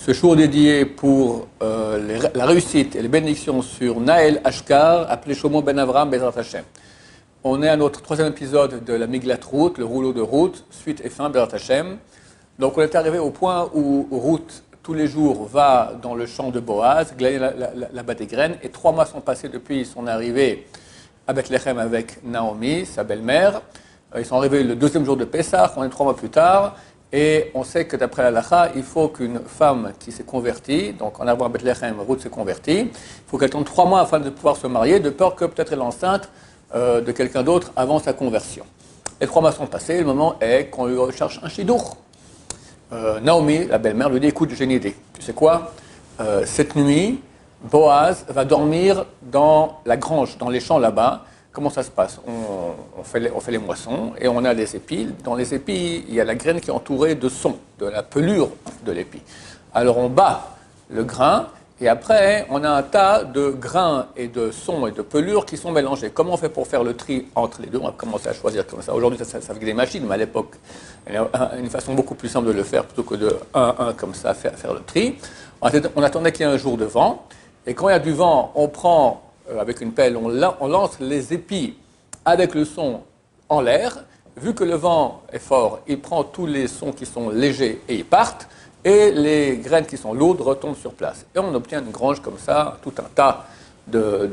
Ce jour dédié pour la réussite et les bénédictions sur Naël Ashkar, appelé Shlomo Ben Avraham Bezrat Hashem. On est à notre troisième épisode de la Miglat Ruth, le rouleau de Ruth, suite et fin Bezrat Hashem. Donc on est arrivé au point où Ruth, tous les jours, va dans le champ de Boaz, glaner là-bas des graines, et 3 mois sont passés depuis son arrivée à Bethléem avec Naomi, sa belle-mère. Ils sont arrivés le 2e jour de Pessah, on est 3 mois plus tard. Et on sait que d'après la halakha, il faut qu'une femme qui s'est convertie, donc en arrivant à Bethléem, Ruth s'est convertie, il faut qu'elle attende 3 mois afin de pouvoir se marier, de peur que peut-être elle est enceinte de quelqu'un d'autre avant sa conversion. Les 3 mois sont passés, le moment est qu'on lui cherche un chidour. Naomi, la belle-mère, lui dit, écoute, j'ai une idée. Tu sais quoi, cette nuit, Boaz va dormir dans la grange, dans les champs là-bas. Comment ça se passe? On fait les moissons et on a des épis. Dans les épis, il y a la graine qui est entourée de son, de la pelure de l'épi. Alors on bat le grain et après on a un tas de grains et de son et de pelure qui sont mélangés. Comment on fait pour faire le tri entre les deux? On va commencer à choisir comme ça. Aujourd'hui, ça avec des machines, mais à l'époque, il y a une façon beaucoup plus simple de le faire plutôt que de 1 comme ça, faire le tri. On attendait qu'il y ait un jour de vent et quand il y a du vent, on prend avec une pelle, on lance les épis avec le son en l'air. Vu que le vent est fort, il prend tous les sons qui sont légers et ils partent. Et les graines qui sont lourdes retombent sur place. Et on obtient une grange comme ça, tout un tas de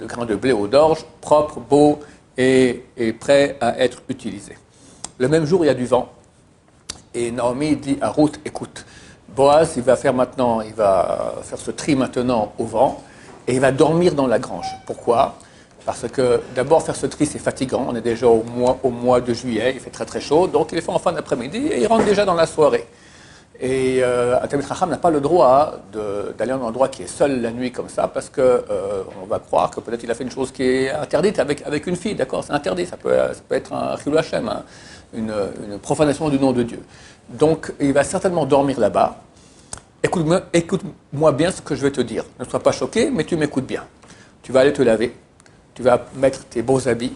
grains de blé ou d'orge, propres, beaux et prêts à être utilisés. Le même jour, il y a du vent. Et Naomi dit à Ruth, écoute, Boaz, il va faire ce tri maintenant au vent. Et il va dormir dans la grange. Pourquoi? Parce que d'abord, faire ce tri, c'est fatigant. On est déjà au mois de juillet, il fait très très chaud. Donc il est fait en fin d'après-midi et il rentre déjà dans la soirée. Et un Talmid Chacham n'a pas le droit d'aller à un endroit qui est seul la nuit comme ça, parce qu'on va croire que peut-être il a fait une chose qui est interdite avec une fille. D'accord, c'est interdit. Ça peut être un Chilul Hashem, une profanation du nom de Dieu. Donc il va certainement dormir là-bas. Écoute-moi bien ce que je vais te dire. Ne sois pas choqué, mais tu m'écoutes bien. Tu vas aller te laver, tu vas mettre tes beaux habits,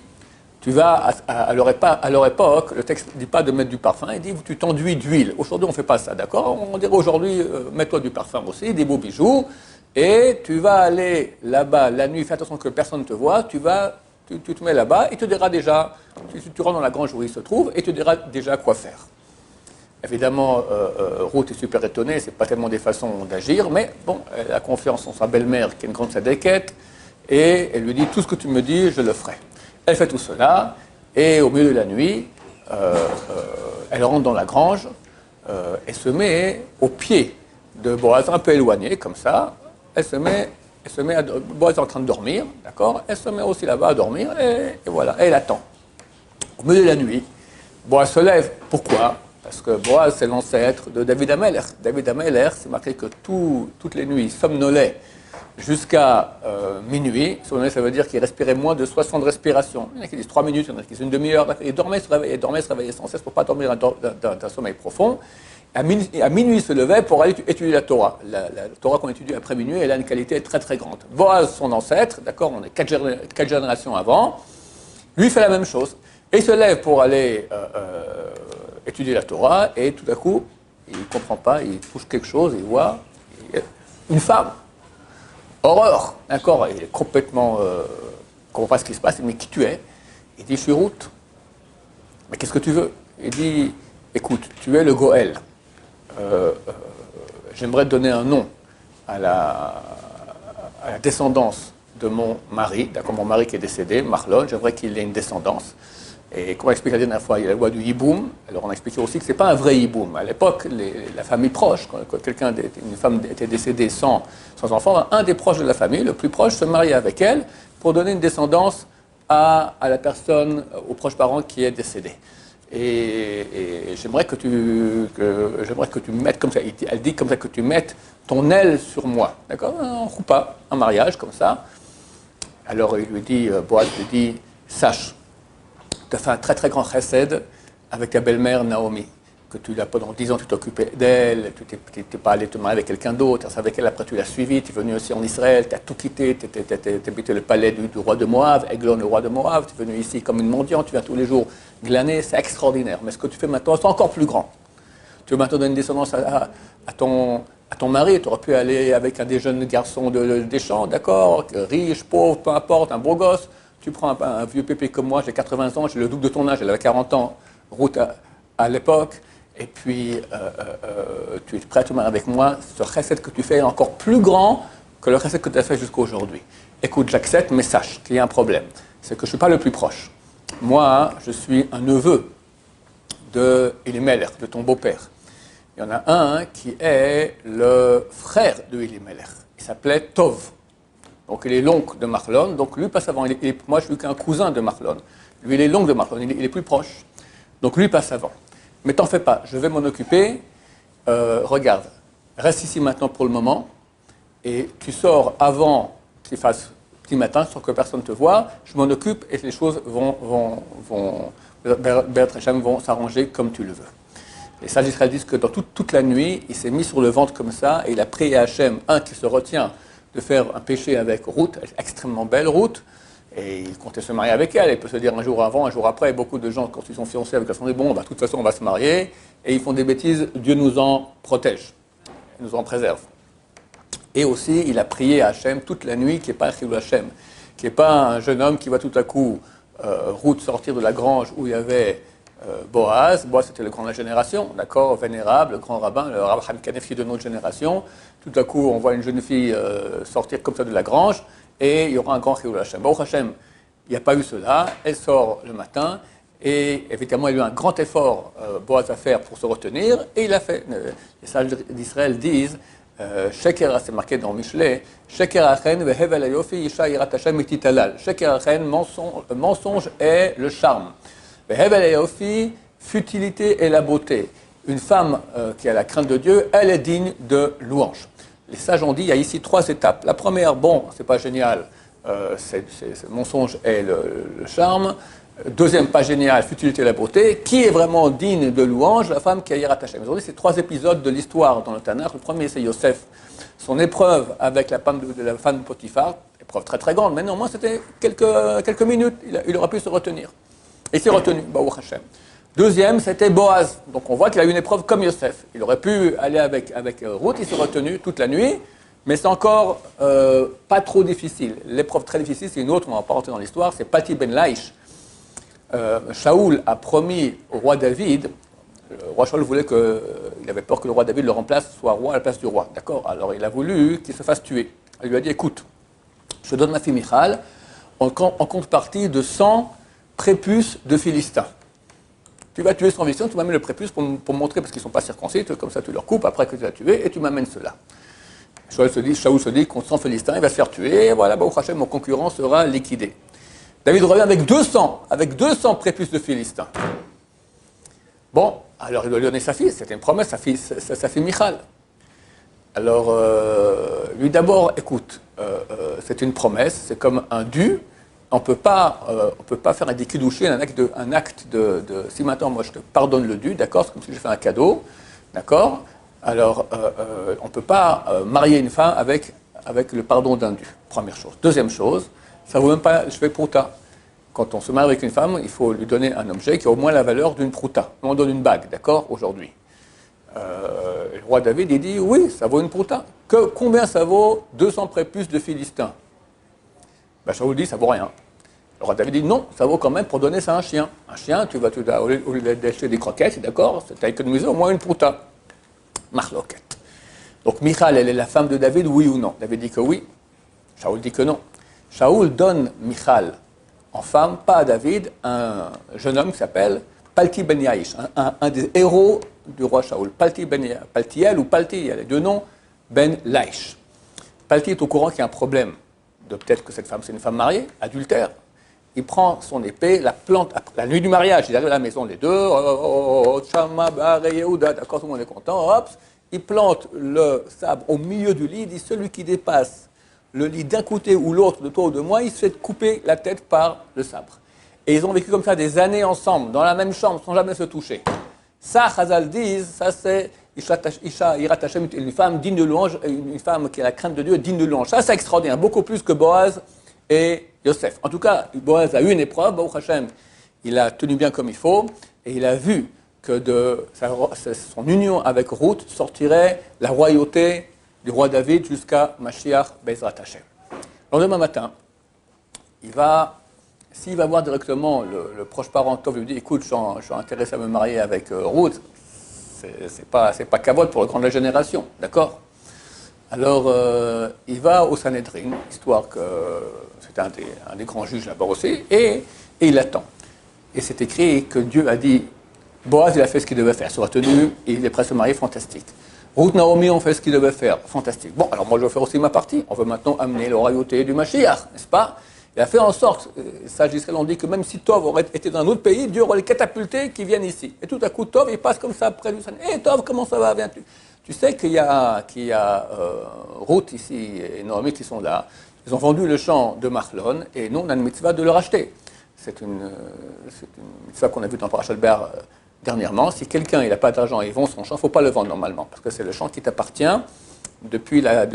tu vas, à leur époque, le texte ne dit pas de mettre du parfum, il dit tu t'enduis d'huile. Aujourd'hui, on ne fait pas ça, d'accord? On dirait aujourd'hui, mets-toi du parfum aussi, des beaux bijoux, et tu vas aller là-bas la nuit, fais attention que personne ne te voit, tu te mets là-bas, et tu diras déjà, tu rentres dans la grange où il se trouve, et tu diras déjà quoi faire. Évidemment, Ruth est super étonnée, c'est pas tellement des façons d'agir, mais bon, elle a confiance en sa belle-mère qui est une grande sadéquette, et elle lui dit tout ce que tu me dis, je le ferai. Elle fait tout cela, et au milieu de la nuit, elle rentre dans la grange et se met au pied de Boaz, un peu éloigné, comme ça. Boaz est en train de dormir, d'accord? Elle se met aussi là-bas à dormir, et voilà, et elle attend. Au milieu de la nuit, Boaz se lève. Pourquoi? Parce que Boaz, c'est l'ancêtre de David HaMelech. David HaMelech, c'est marqué que toutes les nuits, il somnolait jusqu'à minuit. Somnolait, ça veut dire qu'il respirait moins de 60 respirations. Il y en a qui disent 3 minutes, il y en a qui disent une demi-heure. Il dormait, se réveillait sans cesse pour ne pas dormir d'un sommeil profond. À minuit, il se levait pour aller étudier la Torah. La Torah qu'on étudie après minuit, elle a une qualité très très grande. Boaz, son ancêtre, d'accord, on est 4 générations avant, lui fait la même chose. Et il se lève pour aller étudier la Torah, et tout à coup, il ne comprend pas, il touche quelque chose, il voit une femme. Horreur, d'accord, il est complètement... il ne comprend pas ce qui se passe, il dit, mais qui tu es? Il dit, je suis Ruth. Mais qu'est-ce que tu veux? Il dit, écoute, tu es le Goël. J'aimerais te donner un nom à la descendance de mon mari, d'accord, mon mari qui est décédé, Mahlon, j'aimerais qu'il ait une descendance. Et comme on explique la dernière fois, il y a la loi du hiboum. Alors on a expliqué aussi que ce n'est pas un vrai hiboum. À l'époque, la famille proche, quand une femme était décédée sans enfant, un des proches de la famille, le plus proche, se mariait avec elle pour donner une descendance à la personne, aux proches parents qui est décédé. Et j'aimerais que tu mettes comme ça, elle dit comme ça, que tu mettes ton aile sur moi. D'accord? Un choupa, un mariage comme ça. Alors il lui dit, Boaz lui dit, sache, tu as fait un très très grand chesed avec ta belle-mère Naomi, que pendant 10 ans tu t'occupais d'elle, tu n'es pas allé te marier avec quelqu'un d'autre, tu resté avec elle, après tu l'as suivie, tu es venu aussi en Israël, tu as tout quitté, tu habitais le palais du roi de Moab, Eglon le roi de Moab, tu es venu ici comme une mendiante, tu viens tous les jours glaner, c'est extraordinaire. Mais ce que tu fais maintenant, c'est encore plus grand. Tu veux maintenant donner une descendance à ton mari, tu aurais pu aller avec un des jeunes garçons des champs, d'accord, riche, pauvre, peu importe, un beau gosse. Tu prends un vieux pépé comme moi, j'ai 80 ans, j'ai le double de ton âge, elle avait 40 ans, route à l'époque, et puis tu es prêt à te marier avec moi, ce recette que tu fais est encore plus grand que le recette que tu as fait jusqu'à aujourd'hui. Écoute, j'accepte, mais sache qu'il y a un problème. C'est que je ne suis pas le plus proche. Moi, je suis un neveu de Elimelech, de ton beau-père. Il y en a un qui est le frère de Elimelech. Il s'appelait Tov. Donc il est l'oncle de Mahlon. Donc lui passe avant. Moi, je suis qu'un cousin de Mahlon. Lui, il est l'oncle de Mahlon. Il est plus proche. Donc lui passe avant. Mais t'en fais pas. Je vais m'en occuper. Regarde. Reste ici maintenant pour le moment. Et tu sors avant qu'il fasse petit matin, sans que personne te voie. Je m'en occupe et les choses vont s'arranger comme tu le veux. Les sages d'Israël disent que dans toute la nuit, il s'est mis sur le ventre comme ça et il a prié à Hachem, qui se retient de faire un péché avec Ruth, extrêmement belle Ruth, et il comptait se marier avec elle. Il peut se dire un jour avant, un jour après. Beaucoup de gens, quand ils sont fiancés avec la femme, disent bon, de toute façon, on va se marier, et ils font des bêtises. Dieu nous en protège, nous en préserve. Et aussi, il a prié à Hachem toute la nuit, qui n'est pas un Chilul Hachem, qui n'est pas un jeune homme qui va tout à coup Ruth sortir de la grange où il y avait Boaz. Boaz, c'était le grand de la génération, d'accord, vénérable, le grand rabbin, le rabbin Kanefi de notre génération. Tout à coup, on voit une jeune fille sortir comme ça de la grange, et il y aura un grand Chilul Hachem. Baruch Hachem, il n'y a pas eu cela. Elle sort le matin, et évidemment, il y a eu un grand effort, Boaz, à faire pour se retenir, et il a fait. Les sages d'Israël disent Sheker, c'est marqué dans Michelet, Sheker Achen vehevel ayofi isha yirat Hashem ititalal. Sheker Achen, mensonge est le charme. Vehevel ayofi, futilité et la beauté. Une femme qui a la crainte de Dieu, elle est digne de louange. Les sages ont dit, il y a ici 3 étapes. La première, bon, c'est pas génial, c'est mensonge et le charme. Deuxième, pas génial, futilité et la beauté. Qui est vraiment digne de louange? La femme qui a Yirat Hashem. Aujourd'hui, c'est 3 épisodes de l'histoire dans le Tanakh. Le premier, c'est Yosef. Son épreuve avec la femme de Potiphar, épreuve très très grande, mais non, moi c'était quelques minutes, il aurait pu se retenir. Et il s'est retenu, Baruch Hashem. Deuxième, c'était Boaz. Donc on voit qu'il a eu une épreuve comme Yosef. Il aurait pu aller avec Ruth, il s'est retenu toute la nuit, mais c'est encore pas trop difficile. L'épreuve très difficile, c'est une autre, on va pas rentrer dans l'histoire, c'est Palti ben Laish. Shaoul a promis au roi David, le roi Shaoul voulait il avait peur que le roi David le remplace, soit roi à la place du roi. D'accord? Alors il a voulu qu'il se fasse tuer. Il lui a dit, écoute, je te donne ma fille Michal en contrepartie de 100 prépuces de Philistins. Tu vas tuer 100 Philistins, tu m'amènes le prépuce pour me montrer, parce qu'ils ne sont pas circoncis, comme ça tu leur coupes après que tu l'as tué, et tu m'amènes cela. Shaoul se dit contre 100 Philistins, il va se faire tuer, et voilà, Baruch Hashem, mon concurrent sera liquidé. David revient avec 200 prépuces de Philistins. Bon, alors il doit lui donner sa fille, c'était une promesse, sa fille Michal. Alors, lui d'abord, écoute, c'est une promesse, c'est comme un dû. On ne peut pas faire un dékidouché, un acte de si maintenant moi je te pardonne le dû, d'accord, c'est comme si je fais un cadeau, d'accord. Alors, on ne peut pas marier une femme avec le pardon d'un dû, première chose. Deuxième chose, ça ne vaut même pas, je fais prouta. Quand on se marie avec une femme, il faut lui donner un objet qui a au moins la valeur d'une prouta. On donne une bague, d'accord, aujourd'hui. Le roi David, il dit, oui, ça vaut une prouta. Combien ça vaut 200 prépuces de Philistins? Ben, Shaoul dit, ça vaut rien. Le roi David dit, non, ça vaut quand même pour donner ça à un chien. Un chien, au lieu d'acheter des croquettes, d'accord, tu as économisé au moins une prouta. Marloquet. Donc Michal, elle est la femme de David, oui ou non? David dit que oui. Shaoul dit que non. Shaoul donne Michal en femme, pas à David, un jeune homme qui s'appelle Palti ben Yaïsh, un des héros du roi Shaoul. Paltiel ou Palti, il y a les deux noms, ben Laish. Palti est au courant qu'il y a un problème, de peut-être que cette femme, c'est une femme mariée, adultère. Il prend son épée, la plante, la nuit du mariage, il arrive à la maison, les deux, d'accord, tout le monde est content, hop, il plante le sabre au milieu du lit, il dit, celui qui dépasse le lit d'un côté ou l'autre, de toi ou de moi, il se fait couper la tête par le sabre. Et ils ont vécu comme ça des années ensemble, dans la même chambre, sans jamais se toucher. Ça, Chazal disent, ça c'est Isha Yirat Hashem, une femme digne de louange, une femme qui a la crainte de Dieu, digne de louange. Ça, c'est extraordinaire, beaucoup plus que Boaz et Yosef. En tout cas, Boaz a eu une épreuve, Baruch Hashem, il a tenu bien comme il faut, et il a vu que de son union avec Ruth sortirait la royauté du roi David jusqu'à Mashiach Bezrat Hashem. Le lendemain matin, s'il va voir directement le proche parent Tov, il lui dit écoute, je suis intéressé à me marier avec Ruth, c'est pas kavod pour la grande génération, d'accord? Alors, il va au Sanhedrin, histoire que c'est un des grands juges là-bas aussi, et il attend. Et c'est écrit que Dieu a dit Boaz, il a fait ce qu'il devait faire, sera tenu, et il est prêt à se marier, fantastique. Ruth, Naomi ont fait ce qu'ils devaient faire, fantastique. Bon, alors moi je vais faire aussi ma partie, on veut maintenant amener la royauté du Mashiach, n'est-ce pas? Il a fait en sorte, les sages d'Israël ont dit que même si Tov aurait été dans un autre pays, Dieu aurait les catapultés qui viennent ici. Et tout à coup, Tov, il passe comme ça près du Sanhedrin. Hé Tov, comment ça va? Viens-tu? Tu sais qu'il y a Ruth ici et Naomi qui sont là. Ils ont vendu le champ de Mahlon et nous, on a une mitzvah de le racheter. C'est une mitzvah qu'on a vue dans Parashat Ber dernièrement. Si quelqu'un n'a pas d'argent et il vend son champ, il ne faut pas le vendre normalement, parce que c'est le champ qui t'appartient depuis la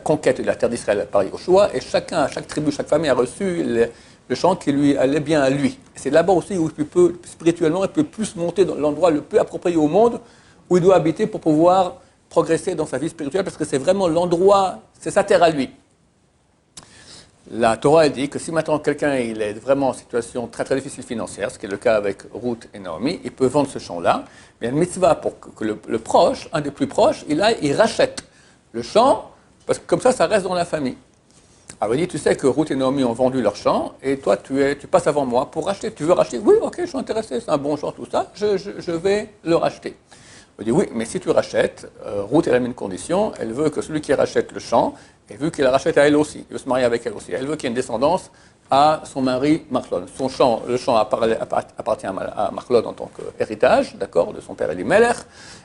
conquête de la terre d'Israël par Yoshua, et chaque tribu, chaque famille a reçu le champ qui lui allait bien à lui. C'est là-bas aussi où spirituellement, il peut plus monter dans l'endroit le plus approprié au monde, où il doit habiter pour pouvoir progresser dans sa vie spirituelle, parce que c'est vraiment l'endroit, c'est sa terre à lui. La Torah elle dit que si maintenant quelqu'un il est vraiment en situation très très difficile financière, ce qui est le cas avec Ruth et Naomi, il peut vendre ce champ-là, mais il y a une mitzvah pour que le proche, un des plus proches, il rachète le champ, parce que comme ça reste dans la famille. Alors il dit, tu sais que Ruth et Naomi ont vendu leur champ, et toi tu passes avant moi pour racheter. Tu veux racheter? Oui, ok, je suis intéressé, c'est un bon champ, tout ça, je vais le racheter. Il dit, oui, mais si tu rachètes, Ruth elle a mis une condition, elle veut que celui qui rachète le champ, et vu qu'elle la rachète à elle aussi, il veut se marier avec elle aussi, elle veut qu'il y ait une descendance à son mari Mahlon. Le champ appartient à Mahlon en tant qu'héritage, d'accord, de son père Elimelech.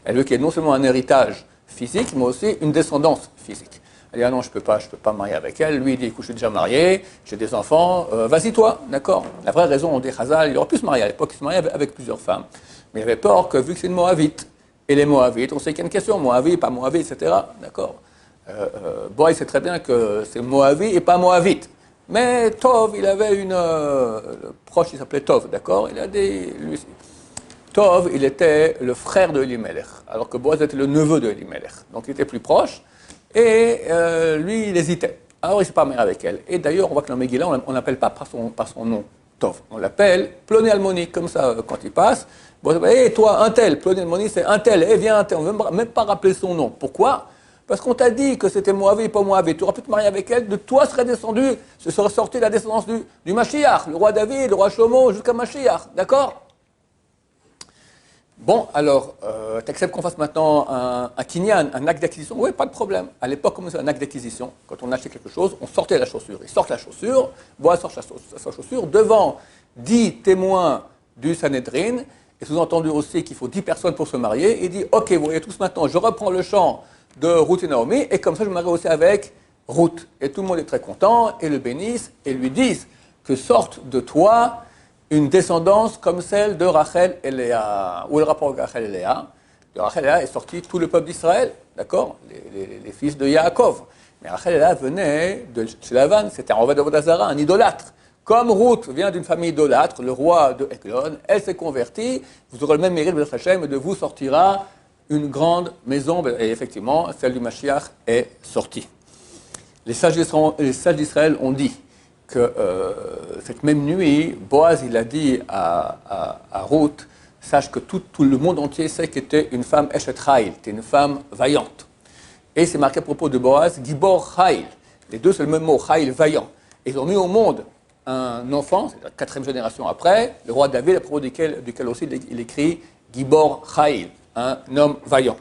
Elle veut qu'il y ait non seulement un héritage physique, mais aussi une descendance physique. Elle dit, ah non, je peux pas me marier avec elle. Lui, il dit, écoute, je suis déjà marié, j'ai des enfants, vas-y toi, d'accord. La vraie raison, on dit, Chazal, il aurait pu se marier à l'époque, il se mariait avec plusieurs femmes. Mais il avait peur que, vu que c'est une Moabite, et les Moabites, on sait qu'il y a une question, Moabite, pas Moabite, etc., d'accord. Boaz sait très bien que c'est Moabite et pas Moabite. Mais Tov, il avait le proche, il s'appelait Tov, d'accord. Tov, il était le frère de Elimelech, alors que Boaz était le neveu de Elimelech. Donc il était plus proche, et lui, il hésitait. Alors il ne s'est pas marié avec elle. Et d'ailleurs, on voit que dans Megillah, on n'appelle pas par son nom Tov. On l'appelle Ploné Almoni, comme ça, quand il passe. Hé, toi, un tel, Ploné Almoni, c'est un tel, viens un tel. On ne veut même pas rappeler son nom. Pourquoi? Parce qu'on t'a dit que c'était Moabite, pas Moabite. Tu aurais pu te marier avec elle, de toi serait sorti la descendance du Mashiach, le roi David, le roi Shlomo, jusqu'à Mashiach. D'accord? Bon, alors, tu acceptes qu'on fasse maintenant un kinyan, un acte d'acquisition? Oui, pas de problème. À l'époque, comme c'est un acte d'acquisition, quand on achetait quelque chose, on sortait la chaussure. Il sort la chaussure, Boaz sort sa chaussure devant 10 témoins du Sanhedrin, et sous-entendu aussi qu'il faut 10 personnes pour se marier. Il dit, ok, vous voyez tous maintenant, je reprends le champ de Ruth et Naomi, et comme ça je me marie aussi avec Ruth. Et tout le monde est très content, et le bénissent, et lui disent que sorte de toi une descendance comme celle de Rachel et Léa. Où est le rapport avec Rachel et Léa? De Rachel et Léa est sorti tout le peuple d'Israël, d'accord, les fils de Yaakov. Mais Rachel et Léa venaient de chez Lavan, c'était un Oved Avodazara, un idolâtre. Comme Ruth vient d'une famille idolâtre, le roi de Eglon, elle s'est convertie, vous aurez le même mérite de votre Hachem, et de vous sortira une grande maison, et effectivement, celle du Mashiach est sortie. Les sages d'Israël ont dit que cette même nuit, Boaz, il a dit à Ruth, sache que tout le monde entier sait qu'elle était une femme Eshet Chayil, était une femme vaillante. Et c'est marqué à propos de Boaz, Gibor Chayil. Les deux, c'est le même mot, Chayil, vaillant. Et ils ont mis au monde un enfant, c'est la 4e génération après, le roi David, à propos duquel aussi il écrit Gibor Chayil, un homme vaillant.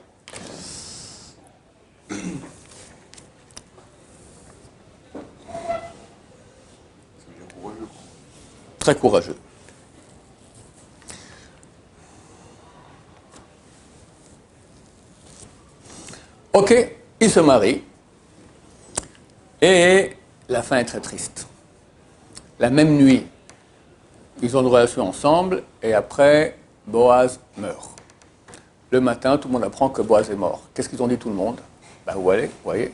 Très courageux. Ok, ils se marient, et la fin est très triste. La même nuit, ils ont une relation ensemble, et après, Boaz meurt. Le matin, tout le monde apprend que Boaz est mort. Qu'est-ce qu'ils ont dit tout le monde? Ben, vous voyez,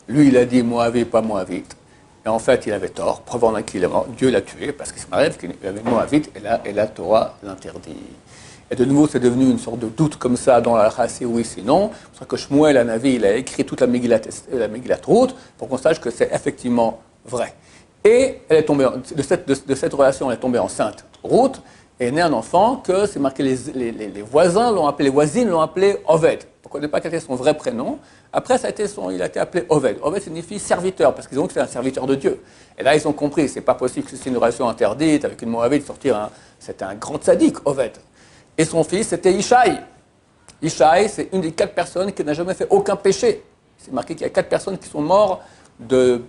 lui, il a dit Moabite, pas Moabite. Et en fait, il avait tort. Preuve en est qu'il est mort. Dieu l'a tué parce qu'il se mariait, parce qu'il avait Moabite, et la Torah l'interdit. Et de nouveau, c'est devenu une sorte de doute comme ça dans la halakha, c'est oui, c'est non. C'est pour ça que Shmuel Hanavi, il a écrit toute la Megillat Ruth pour qu'on sache que c'est effectivement vrai. Et elle est tombée, de cette relation, elle est tombée enceinte, Ruth, et est né un enfant que c'est marqué, les voisins l'ont appelé, les voisines l'ont appelé Oved. On ne connaît pas quel était son vrai prénom. Après, il a été appelé Oved. Oved signifie serviteur, parce qu'ils ont dit que c'est un serviteur de Dieu. Et là, ils ont compris, c'est pas possible que c'est une relation interdite, avec une Moabite, sortir c'était un grand sadique, Oved. Et son fils, c'était Ishaï. Ishaï, c'est une des 4 personnes qui n'a jamais fait aucun péché. C'est marqué qu'il y a 4 personnes qui sont mortes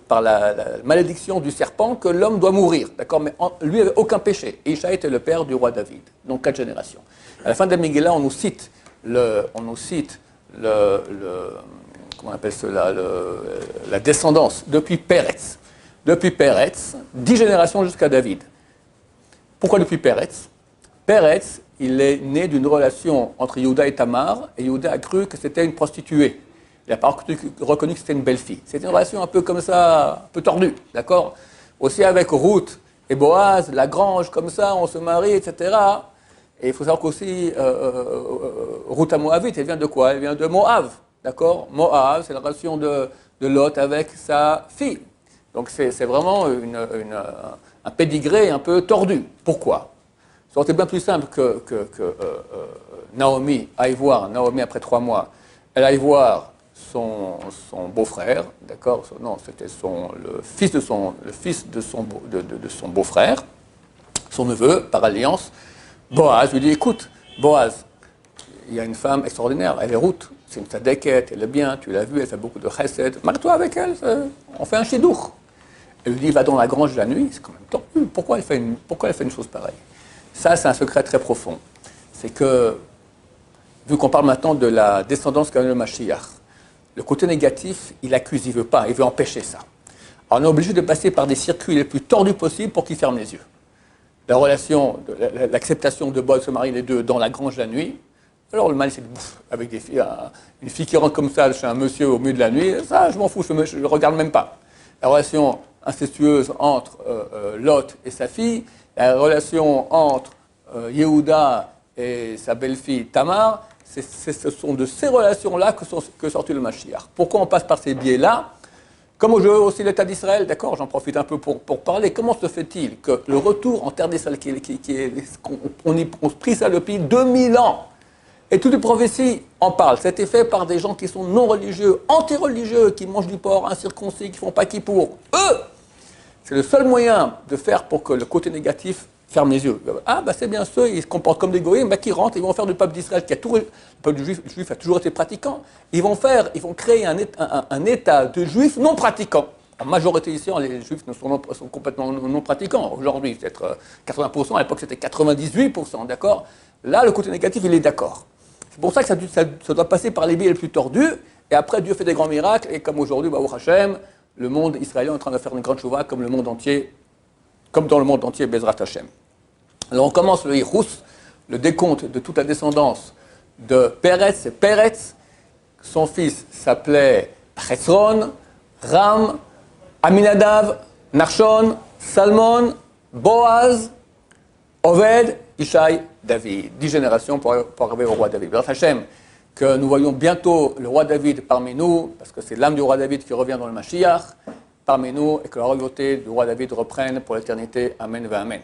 par la malédiction du serpent que l'homme doit mourir. D'accord, mais lui n'avait aucun péché. Et Ishaï était le père du roi David. Donc 4 générations. À la fin de la Megillah, on nous cite comment on appelle cela, la descendance depuis Péretz. Depuis Péretz, 10 générations jusqu'à David. Pourquoi depuis Péretz? Péretz, il est né d'une relation entre Yehuda et Tamar, et Yehuda a cru que c'était une prostituée. Il n'a pas reconnu que c'était une belle fille. C'était une relation un peu comme ça, un peu tordue, d'accord? Aussi avec Ruth et Boaz, la grange, comme ça, on se marie, etc. Et il faut savoir qu'aussi, Ruth à Moabite, elle vient de quoi? Elle vient de Moab, d'accord? Moab, c'est la relation de Lot avec sa fille. Donc c'est vraiment un pédigré un peu tordu. Pourquoi? Ça aurait été bien plus simple que Naomi aille voir, Naomi après 3 mois, elle aille voir son beau-frère, d'accord? Non, c'était le fils de son beau-frère, son neveu, par alliance. Boaz lui dit, écoute, Boaz, il y a une femme extraordinaire, elle est Ruth, c'est une tzadeket, elle est bien, tu l'as vue, elle fait beaucoup de chesed, marie-toi avec elle, on fait un chidour. Elle lui dit, va dans la grange de la nuit, c'est quand même tordu, pourquoi elle fait une chose pareille? Ça, c'est un secret très profond. C'est que, vu qu'on parle maintenant de la descendance qu'a le Mashiach, le côté négatif, il accuse, il ne veut pas, il veut empêcher ça. Alors on est obligé de passer par des circuits les plus tordus possibles pour qu'il ferme les yeux. La relation, l'acceptation de Boaz se marier les deux dans la grange la nuit. Alors le mal, c'est avec des filles, une fille qui rentre comme ça chez un monsieur au milieu de la nuit, ça, je m'en fous, je ne le regarde même pas. La relation incestueuse entre Lot et sa fille, la relation entre Yehuda et sa belle-fille Tamar, ce sont de ces relations-là que sortit le Mashiach. Pourquoi on passe par ces biais-là? Comme au jeu aussi l'État d'Israël, d'accord, j'en profite un peu pour parler. Comment se fait-il que le retour en terre d'Israël, on prie ça depuis 2000 ans, et toutes les prophéties en parlent. C'était fait par des gens qui sont non religieux, anti-religieux, qui mangent du porc, incirconcis, qui font pas kippour. Eux, c'est le seul moyen de faire pour que le côté négatif ferme les yeux. Ah, bah c'est bien ceux, ils se comportent comme des goïms, bah, qui rentrent, ils vont faire du peuple d'Israël, le peuple juif a toujours été pratiquant, ils vont créer un état de juifs non pratiquants. En majorité ici, les juifs sont complètement non pratiquants. Aujourd'hui, peut-être 80%, à l'époque c'était 98%, d'accord? Là, le côté négatif, il est d'accord. C'est pour ça que ça doit passer par les biais les plus tordus, et après Dieu fait des grands miracles, et comme aujourd'hui, Baruch Hashem, le monde israélien est en train de faire une grande chouva comme dans le monde entier, Bezrat Hashem. Alors on commence le Yichus, le décompte de toute la descendance de Péretz. C'est Péretz, son fils s'appelait Hezron, Ram, Aminadav, Nachshon, Salmon, Boaz, Oved, Ishaï, David. 10 générations pour arriver au roi David. Bezrat Hashem, que nous voyons bientôt le roi David parmi nous, parce que c'est l'âme du roi David qui revient dans le Mashiach, parmi nous, et que la royauté du roi David reprenne pour l'éternité. Amen, amen.